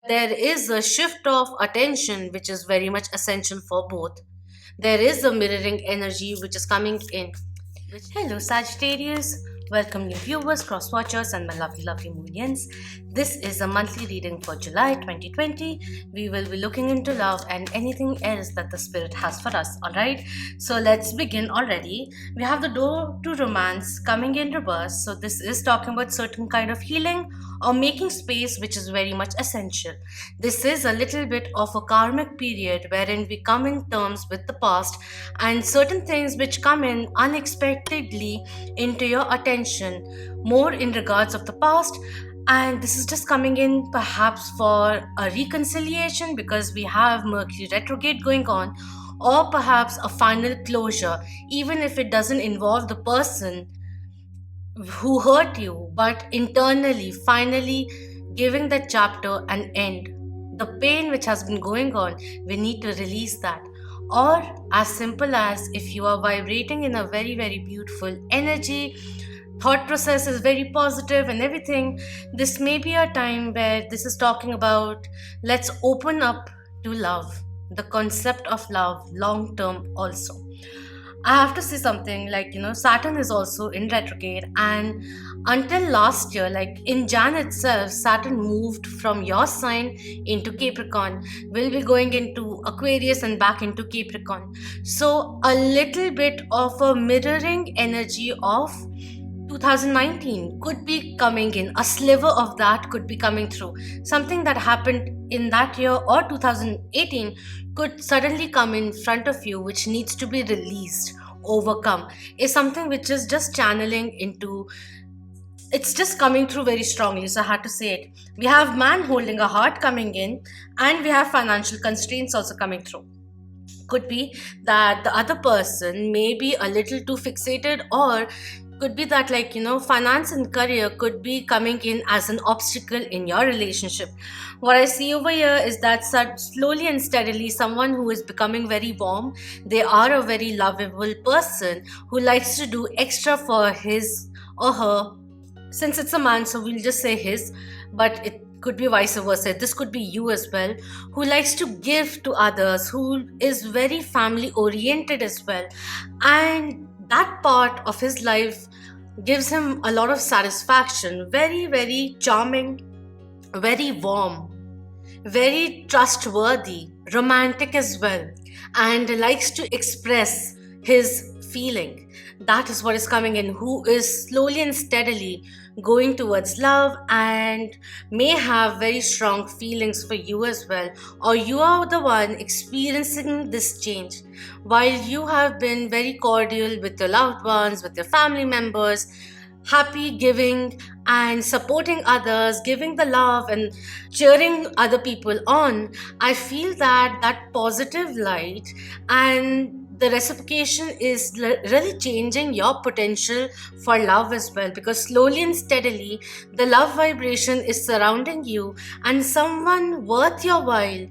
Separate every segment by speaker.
Speaker 1: There is a shift of attention which is very much essential for both. There is a mirroring energy which is coming in. Hello, Sagittarius. Welcome, new viewers, cross watchers, and my lovely, lovely Moonians. This is a monthly reading for July 2020. We will be looking into love and anything else that the spirit has for us. Alright, so let's begin already. We have the door to romance coming in reverse. So, this is talking about certain kind of healing or making space, which is very much essential. This is a little bit of a karmic period wherein we come in terms with the past and certain things which come in unexpectedly into your attention, more in regards of the past. And this is just coming in perhaps for a reconciliation because we have Mercury retrograde going on, or perhaps a final closure, even if it doesn't involve the person who hurt you, but internally, finally giving that chapter an end. The pain which has been going on, we need to release that. Or, as simple as if you are vibrating in a very, very beautiful energy, thought process is very positive and everything, this may be a time where this is talking about let's open up to love, the concept of love long term also. I have to say something like, Saturn is also in retrograde, and until last year, like in Jan itself, Saturn moved from your sign into Capricorn. We'll be going into Aquarius and back into Capricorn. So, a little bit of a mirroring energy of 2019 could be coming in. A sliver of that could be coming through. Something that happened in that year or 2018 could suddenly come in front of you, which needs to be released, overcome. Is something which is just channeling into, it's just coming through very strongly, so I had to say it. We have man holding a heart coming in, and we have financial constraints also coming through. Could be that the other person may be a little too fixated, or could be that, finance and career could be coming in as an obstacle in your relationship. What I see over here is that slowly and steadily, someone who is becoming very warm, they are a very lovable person who likes to do extra for his or her. Since it's a man, so we'll just say his, but it could be vice versa. This could be you as well, who likes to give to others, who is very family oriented as well. And that part of his life gives him a lot of satisfaction. Very, very charming, very warm, very trustworthy, romantic as well, and likes to express his feeling. That is what is coming in, who is slowly and steadily going towards love and may have very strong feelings for you as well, or you are the one experiencing this change while you have been very cordial with your loved ones, with your family members, happy giving and supporting others, giving the love and cheering other people on. I feel that that positive light and the reciprocation is really changing your potential for love as well, because slowly and steadily the love vibration is surrounding you, and someone worth your while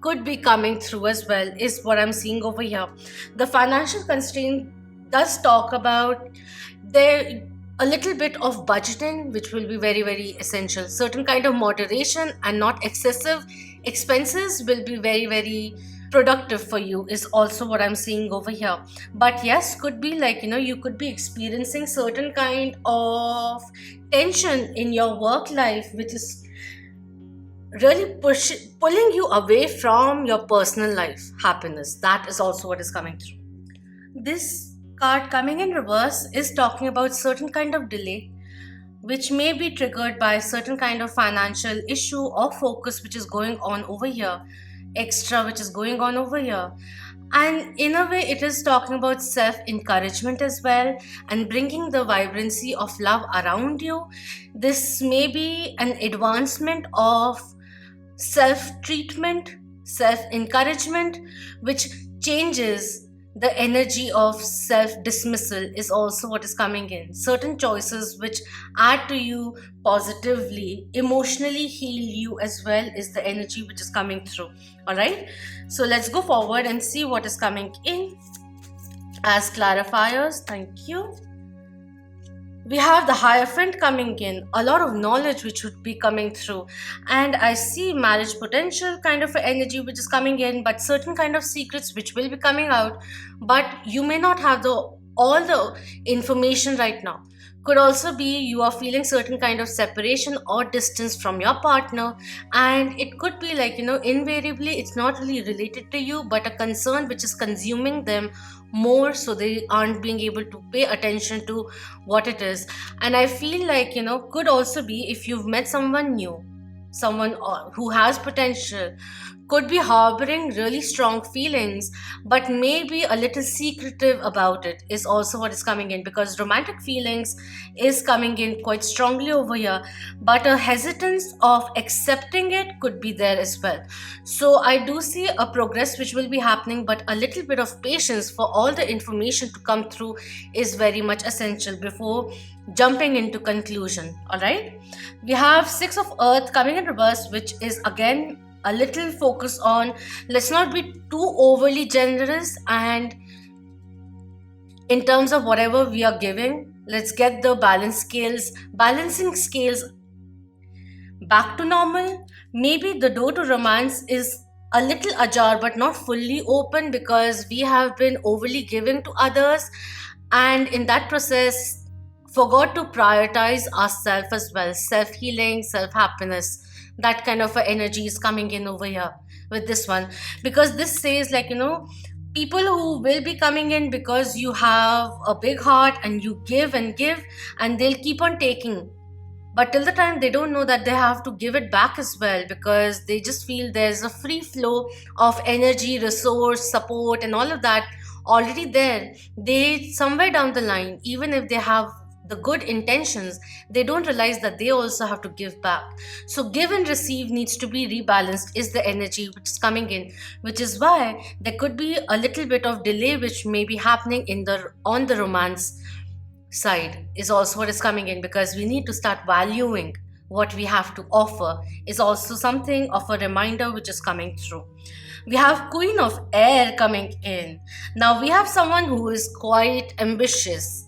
Speaker 1: could be coming through as well, is what I'm seeing over here. The financial constraint does talk about there a little bit of budgeting, which will be very, very essential. Certain kind of moderation and not excessive expenses will be very, very productive for you, is also what I'm seeing over here. But yes, could be like, you could be experiencing certain kind of tension in your work life, which is really pulling you away from your personal life happiness. That is also what is coming through. This card coming in reverse is talking about certain kind of delay which may be triggered by certain kind of financial issue or focus which is going on over here, extra which is going on over here. And in a way, it is talking about self encouragement as well and bringing the vibrancy of love around you. This may be an advancement of self treatment, self encouragement, which changes the energy of self dismissal, is also what is coming in. Certain choices which add to you positively, emotionally heal you as well, is the energy which is coming through. All right, so let's go forward and see what is coming in as clarifiers. Thank you. We have the hierophant coming in, a lot of knowledge which would be coming through, and I see marriage potential kind of energy which is coming in, but certain kind of secrets which will be coming out, but you may not have the all the information right now. Could also be you are feeling certain kind of separation or distance from your partner, and it could be like, invariably it's not really related to you, but a concern which is consuming them more, so they aren't being able to pay attention to what it is. And I feel like, could also be if you've met someone new, someone who has potential, could be harboring really strong feelings, but maybe a little secretive about it is also what is coming in, because romantic feelings is coming in quite strongly over here, but a hesitance of accepting it could be there as well. So I do see a progress which will be happening, but a little bit of patience for all the information to come through is very much essential before jumping into conclusion. All right, we have six of earth coming in reverse, which is again a little focus on let's not be too overly generous, and in terms of whatever we are giving, let's get the balancing scales back to normal. Maybe the door to romance is a little ajar but not fully open, because we have been overly giving to others, and in that process forgot to prioritize ourselves as well. Self healing, self happiness, that kind of a energy is coming in over here with this one, because this says like, people who will be coming in because you have a big heart and you give and give, and they'll keep on taking, but till the time they don't know that they have to give it back as well, because they just feel there's a free flow of energy, resource, support, and all of that already there. They somewhere down the line, even if they have the good intentions, they don't realize that they also have to give back. So give and receive needs to be rebalanced is the energy which is coming in, which is why there could be a little bit of delay which may be happening in the on the romance side is also what is coming in, because we need to start valuing what we have to offer is also something of a reminder which is coming through. We have queen of air coming in. Now we have someone who is quite ambitious.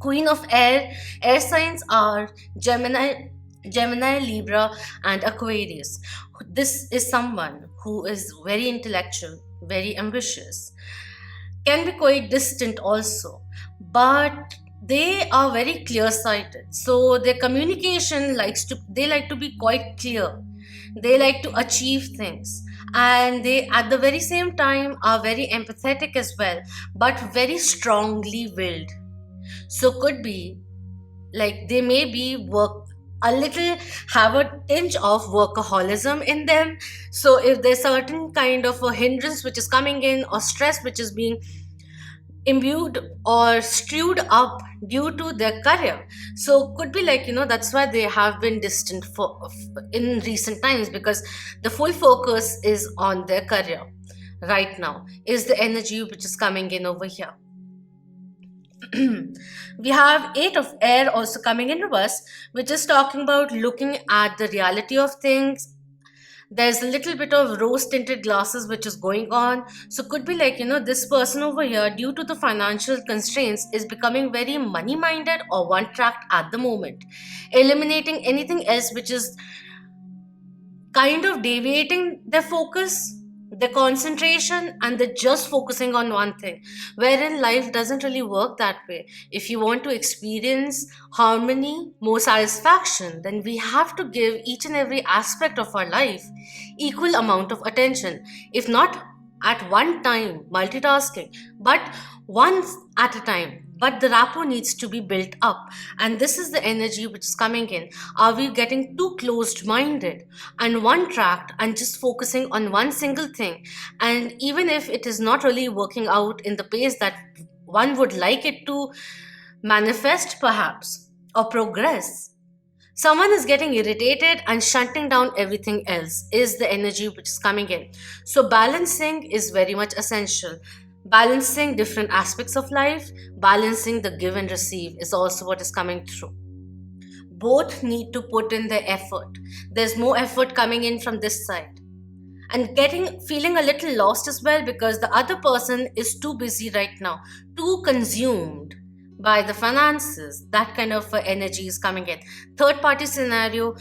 Speaker 1: Queen of air signs are Gemini, Libra, and Aquarius. This is someone who is very intellectual, very ambitious, can be quite distant also, but they are very clear sighted. So their communication they like to be quite clear. They like to achieve things, and they at the very same time are very empathetic as well, but very strongly willed. So could be like they may be work a little, have a tinge of workaholism in them. So if there's certain kind of a hindrance which is coming in, or stress which is being imbued or stewed up due to their career, so could be like, that's why they have been distant in recent times, because the full focus is on their career right now is the energy which is coming in over here. We have eight of air also coming in reverse, which is talking about looking at the reality of things. There's a little bit of rose tinted glasses which is going on. So could be like, this person over here, due to the financial constraints, is becoming very money minded or one tracked at the moment, eliminating anything else which is kind of deviating their focus, their concentration, and they're just focusing on one thing. Wherein life doesn't really work that way. If you want to experience harmony, more satisfaction, then we have to give each and every aspect of our life equal amount of attention. If not at one time, multitasking, but once at a time. But the rapport needs to be built up. And this is the energy which is coming in. Are we getting too closed minded and one tracked and just focusing on one single thing? And even if it is not really working out in the pace that one would like it to manifest, perhaps, or progress, someone is getting irritated and shutting down everything else is the energy which is coming in. So balancing is very much essential. Balancing different aspects of life, balancing the give and receive is also what is coming through. Both need to put in their effort. There's more effort coming in from this side. And feeling a little lost as well, because the other person is too busy right now, too consumed by the finances. That kind of energy is coming in. Third party scenario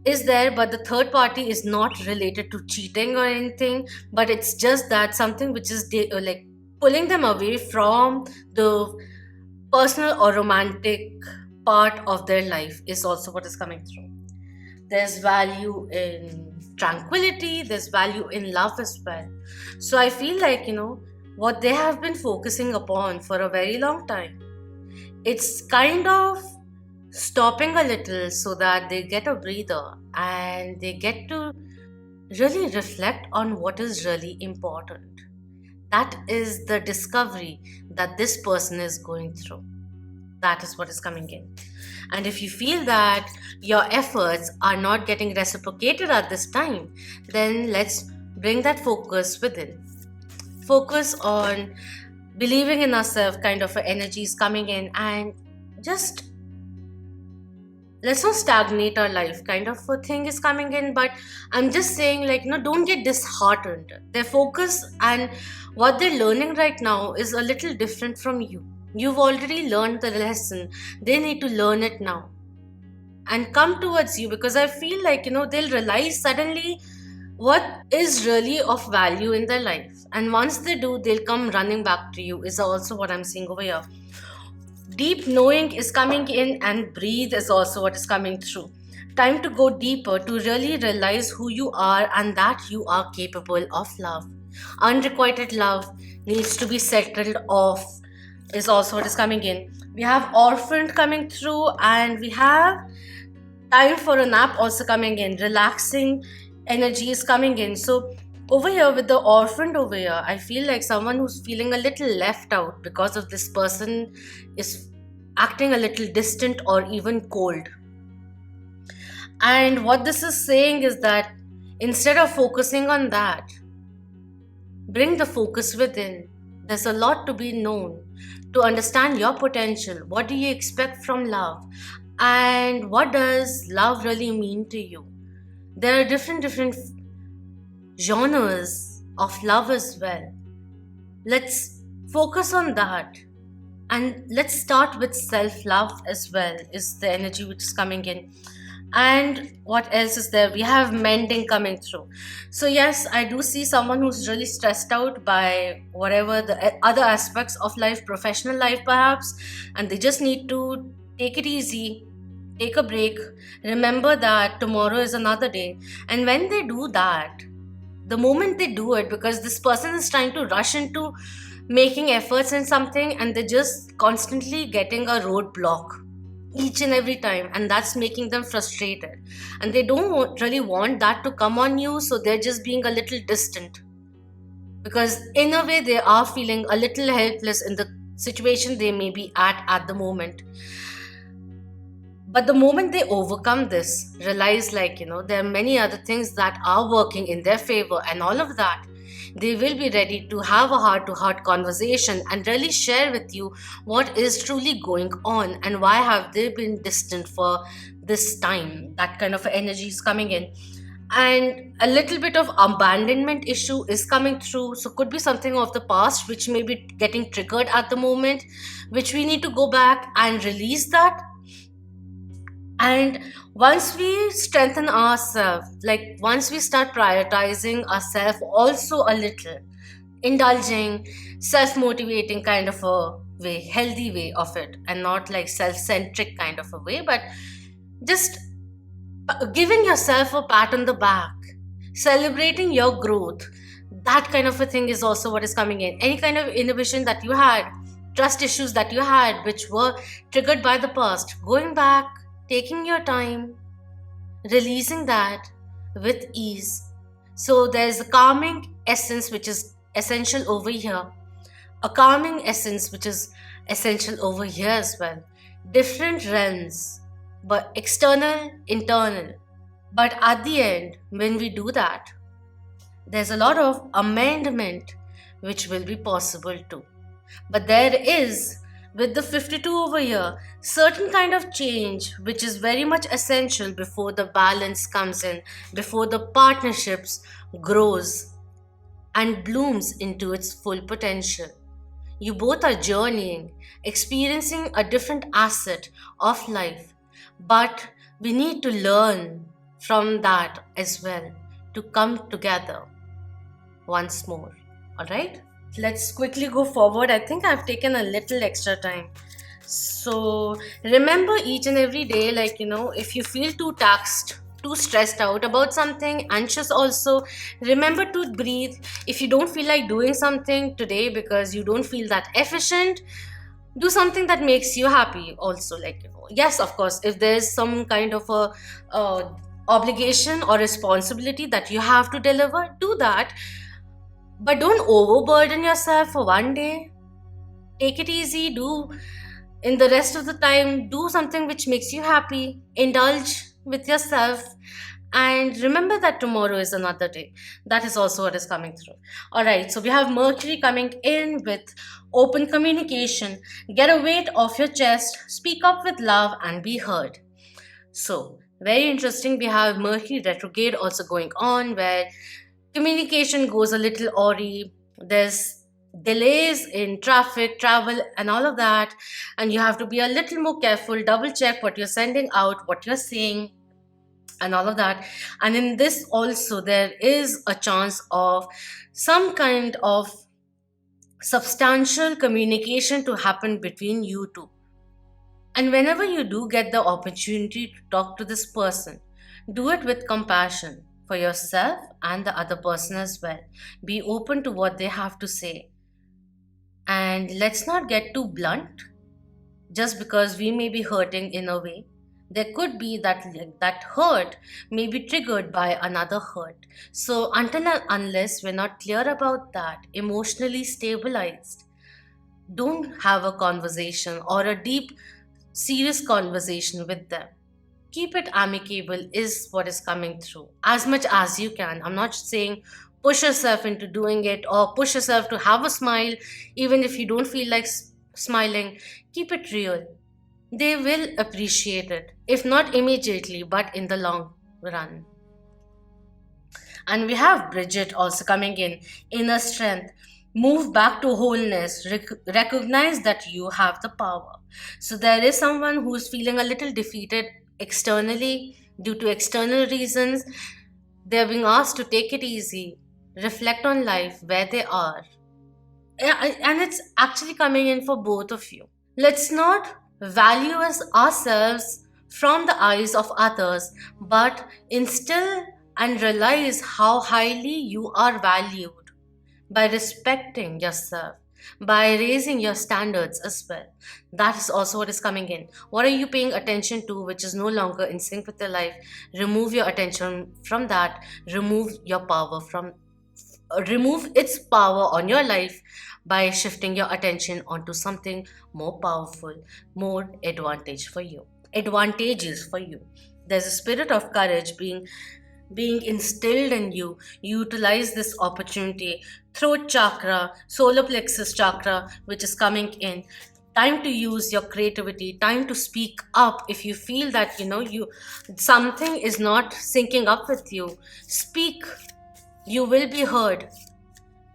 Speaker 1: is there, but the third party is not related to cheating or anything, but it's just that something which is like pulling them away from the personal or romantic part of their life is also what is coming through. There's value in tranquility, there's value in love as well. So I feel like, what they have been focusing upon for a very long time, it's kind of stopping a little so that they get a breather and they get to really reflect on what is really important. That is the discovery that this person is going through. That is what is coming in. And if you feel that your efforts are not getting reciprocated at this time, then let's bring that focus within. Focus on believing in ourselves, kind of energy is coming in, and just let's not stagnate our life, kind of a thing is coming in. But I'm just saying, like, don't get disheartened. Their focus and what they're learning right now is a little different from you. You've already learned the lesson. They need to learn it now and come towards you, because I feel like, they'll realize suddenly what is really of value in their life. And once they do, they'll come running back to you, is also what I'm seeing over here. Deep knowing is coming in, and breathe is also what is coming through. Time to go deeper to really realize who you are and that you are capable of love. Unrequited love needs to be settled off, is also what is coming in. We have orphaned coming through, and we have time for a nap also coming in. Relaxing energy is coming in. So over here with the orphaned over here, I feel like someone who's feeling a little left out because of this person is acting a little distant or even cold. And what this is saying is that instead of focusing on that, bring the focus within. There's a lot to be known, to understand your potential. What do you expect from love? And what does love really mean to you? There are different genres of love as well. Let's focus on that. And let's start with self-love as well, is the energy which is coming in. And what else is there? We have mending coming through. So yes, I do see someone who's really stressed out by whatever the other aspects of life, professional life perhaps, and they just need to take it easy, take a break, remember that tomorrow is another day. And when they do that, the moment they do it, because this person is trying to rush into making efforts in something, and they're just constantly getting a roadblock each and every time, and that's making them frustrated, and they don't really want that to come on you, so they're just being a little distant, because in a way they are feeling a little helpless in the situation they may be at the moment. But the moment they overcome this, realize, like, there are many other things that are working in their favor and all of that, they will be ready to have a heart-to-heart conversation and really share with you what is truly going on and why have they been distant for this time. That kind of energy is coming in. And a little bit of abandonment issue is coming through. So could be something of the past which may be getting triggered at the moment, which we need to go back and release that. And once we strengthen ourselves, like once we start prioritizing ourselves also a little, indulging, self-motivating kind of a way, healthy way of it, and not like self-centric kind of a way, but just giving yourself a pat on the back, celebrating your growth, that kind of a thing is also what is coming in. Any kind of inhibition that you had, trust issues that you had, which were triggered by the past, going back, taking your time, releasing that with ease. So there's a calming essence which is essential over here, a calming essence which is essential over here as well. Different realms, but external, internal. But at the end, when we do that, there's a lot of amendment which will be possible too. But there is, with the 52 over here, certain kind of change which is very much essential before the balance comes in, before the partnerships grows and blooms into its full potential. You both are journeying, experiencing a different asset of life. But we need to learn from that as well to come together once more. All right? Let's quickly go forward. I think I've taken a little extra time. So remember each and every day, like, if you feel too taxed, too stressed out about something, anxious also, remember to breathe. If you don't feel like doing something today because you don't feel that efficient, do something that makes you happy also. Like, yes, of course, if there's some kind of a obligation or responsibility that you have to deliver, do that, but don't overburden yourself for one day. Take it easy. Do in the rest of the time, do something which makes you happy. Indulge with yourself, and remember that tomorrow is another day. That is also what is coming through. All right, so we have Mercury coming in with open communication. Get a weight off your chest, speak up with love, and be heard. So very interesting. We have Mercury retrograde also going on, where communication goes a little awry. There's delays in traffic, travel, and all of that. And you have to be a little more careful, double check what you're sending out, what you're saying, and all of that. And in this also, there is a chance of some kind of substantial communication to happen between you two. And whenever you do get the opportunity to talk to this person, do it with compassion for yourself and the other person as well. Be open to what they have to say. And let's not get too blunt just because we may be hurting in a way. There could be that hurt may be triggered by another hurt. So until and unless we're not clear about that, emotionally stabilized, don't have a conversation or a deep, serious conversation with them. Keep it amicable is what is coming through as much as you can. I'm not saying push yourself into doing it or push yourself to have a smile even if you don't feel like smiling. Keep it real. They will appreciate it, if not immediately, but in the long run. And we have Bridget also coming in. Inner strength. Move back to wholeness. Recognize that you have the power. So there is someone who's feeling a little defeated externally due to external reasons. They're being asked to take it easy, reflect on life, where they are. And it's actually coming in for both of you. Let's not value ourselves from the eyes of others, but instill and realize how highly you are valued by respecting yourself, by raising your standards as well. That is also what is coming in. What are you paying attention to which is no longer in sync with your life? Remove your attention from that. Remove its power on your life by shifting your attention onto something more powerful, more advantageous for you. There's a spirit of courage being instilled in you. Utilize this opportunity. Throat chakra, solar plexus chakra, which is coming in. Time to use your creativity, time to speak up. If you feel that you something is not syncing up with you, speak. You will be heard,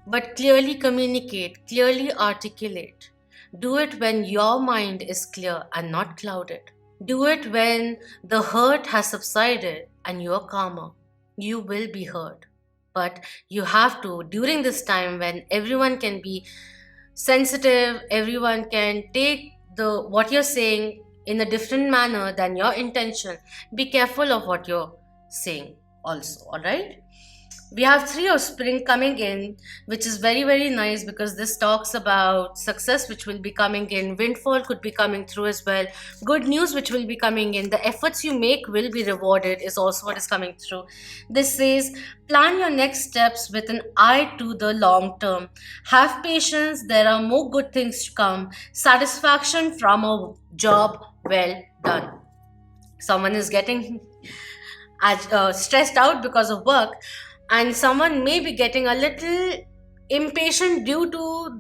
Speaker 1: but clearly communicate, clearly articulate. Do it when your mind is clear and not clouded. Do it when the hurt has subsided and you're calmer. You will be heard. But you have to, during this time when everyone can be sensitive, everyone can take what you're saying in a different manner than your intention. Be careful of what you're saying also, all right? We have 3 of spring coming in, which is very, very nice because this talks about success which will be coming in. Windfall could be coming through as well. Good news which will be coming in. The efforts you make will be rewarded is also what is coming through. This says, plan your next steps with an eye to the long term. Have patience. There are more good things to come. Satisfaction from a job well done. Someone is getting stressed out because of work, and someone may be getting a little impatient due to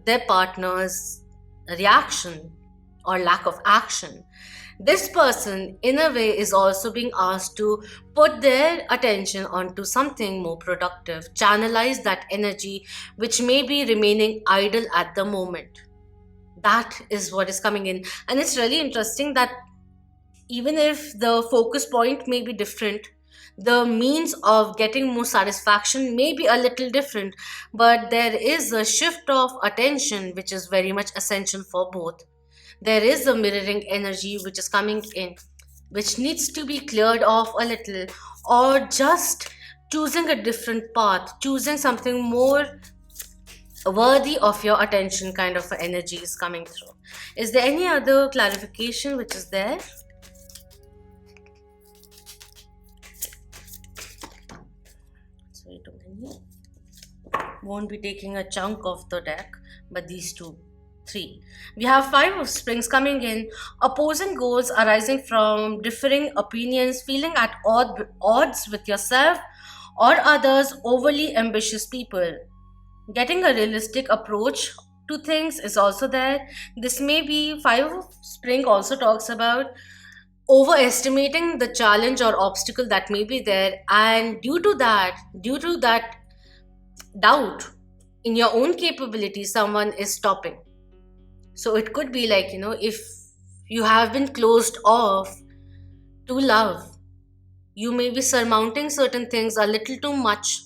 Speaker 1: their partner's reaction or lack of action. This person, in a way, is also being asked to put their attention onto something more productive, channelize that energy which may be remaining idle at the moment. That is what is coming in. And it's really interesting that even if the focus point may be different, the means of getting more satisfaction may be a little different, but there is a shift of attention which is very much essential for both. There is a mirroring energy which is coming in, which needs to be cleared off a little, or just choosing a different path, choosing something more worthy of your attention kind of energy is coming through. Is there any other clarification which is there? Sorry, too many. Won't be taking a chunk of the deck, but these two, three. We have five of springs coming in, opposing goals arising from differing opinions, feeling at odds with yourself or others, overly ambitious people. Getting a realistic approach to things is also there. This may be five of spring also talks about overestimating the challenge or obstacle that may be there, and due to that doubt in your own capability, someone is stopping. So it could be like, if you have been closed off to love, you may be surmounting certain things a little too much,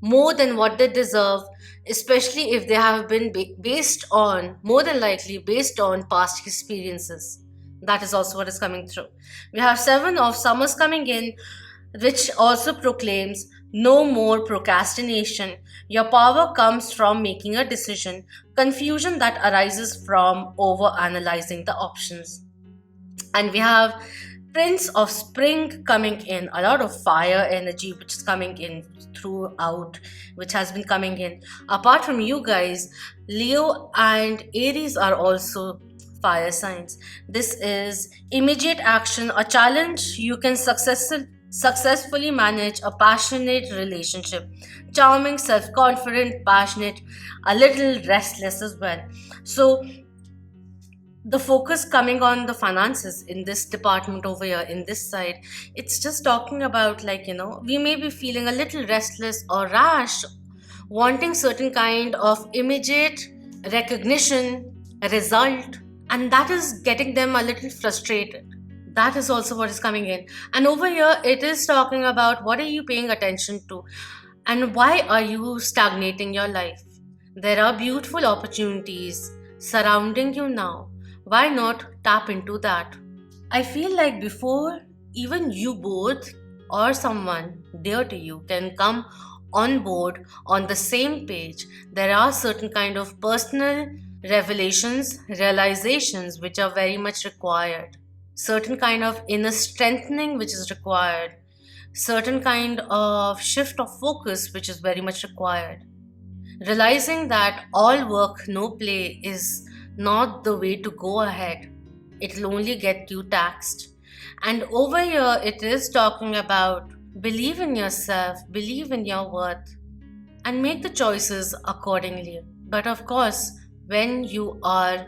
Speaker 1: more than what they deserve, especially if they have been based on, more than likely, based on past experiences. That is also what is coming through. We have seven of summers coming in, which also proclaims no more procrastination. Your power comes from making a decision, confusion that arises from over analyzing the options. And we have Prince of Spring coming in, a lot of fire energy which is coming in throughout, which has been coming in. Apart from you guys, Leo and Aries are also fire signs. This is immediate action, a challenge you can successfully manage, a passionate relationship, charming, self-confident, passionate, a little restless as well. So the focus coming on the finances in this department over here, in this side, it's just talking about, like, we may be feeling a little restless or rash, wanting certain kind of immediate recognition, a result, and that is getting them a little frustrated. That is also what is coming in. And over here it is talking about what are you paying attention to, and why are you stagnating your life. There are beautiful opportunities surrounding you now. Why not tap into that? I feel like before even you both or someone dear to you can come on board on the same page, there are certain kind of personal revelations, realizations which are very much required. Certain kind of inner strengthening which is required. Certain kind of shift of focus which is very much required. Realizing that all work, no play is not the way to go ahead. It'll only get you taxed. And over here, it is talking about believe in yourself, believe in your worth, and make the choices accordingly. But of course, when you are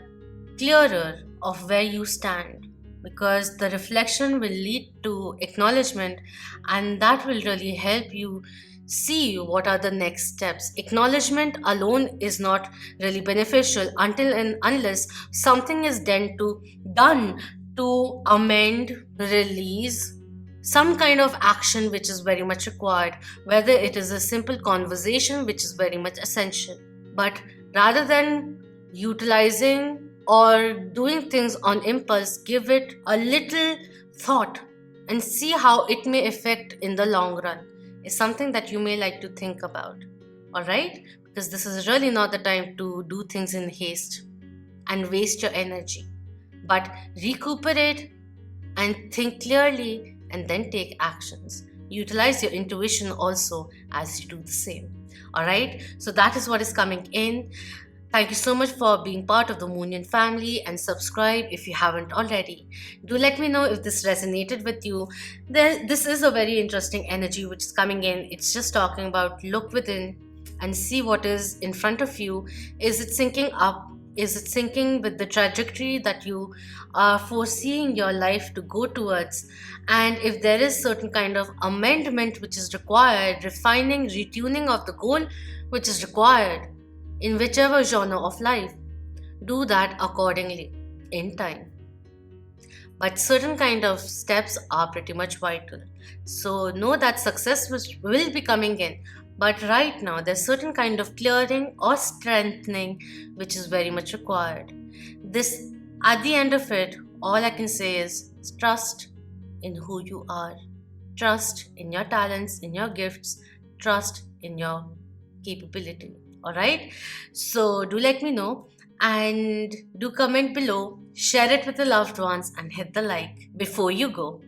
Speaker 1: clearer of where you stand, because the reflection will lead to acknowledgement, and that will really help you see what are the next steps. Acknowledgement alone is not really beneficial until and unless something is done to amend, release some kind of action which is very much required, whether it is a simple conversation which is very much essential. But rather than utilizing or doing things on impulse, give it a little thought and see how it may affect in the long run, is something that you may like to think about. Alright? Because this is really not the time to do things in haste and waste your energy. But recuperate and think clearly and then take actions. Utilize your intuition also as you do the same. Alright? So that is what is coming in. Thank you so much for being part of the Moonian family, and subscribe if you haven't already. Do let me know if this resonated with you. This is a very interesting energy which is coming in. It's just talking about look within and see what is in front of you. Is it syncing up Is it syncing with the trajectory that you are foreseeing your life to go towards? And if there is certain kind of amendment which is required, refining, retuning of the goal which is required in whichever genre of life, do that accordingly in time. But certain kind of steps are pretty much vital. So know that success will be coming in. But right now, there's certain kind of clearing or strengthening which is very much required. This, at the end of it, all I can say is trust in who you are, trust in your talents, in your gifts, trust in your capability. All right. So do let me know and do comment below, share it with the loved ones, and hit the like before you go.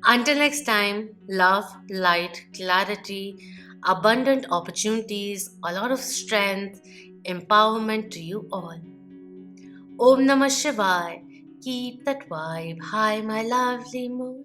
Speaker 1: Until next time, love, light, clarity, abundant opportunities, a lot of strength, empowerment to you all. Om Namah Shivaya. Keep that vibe high, my lovely moon.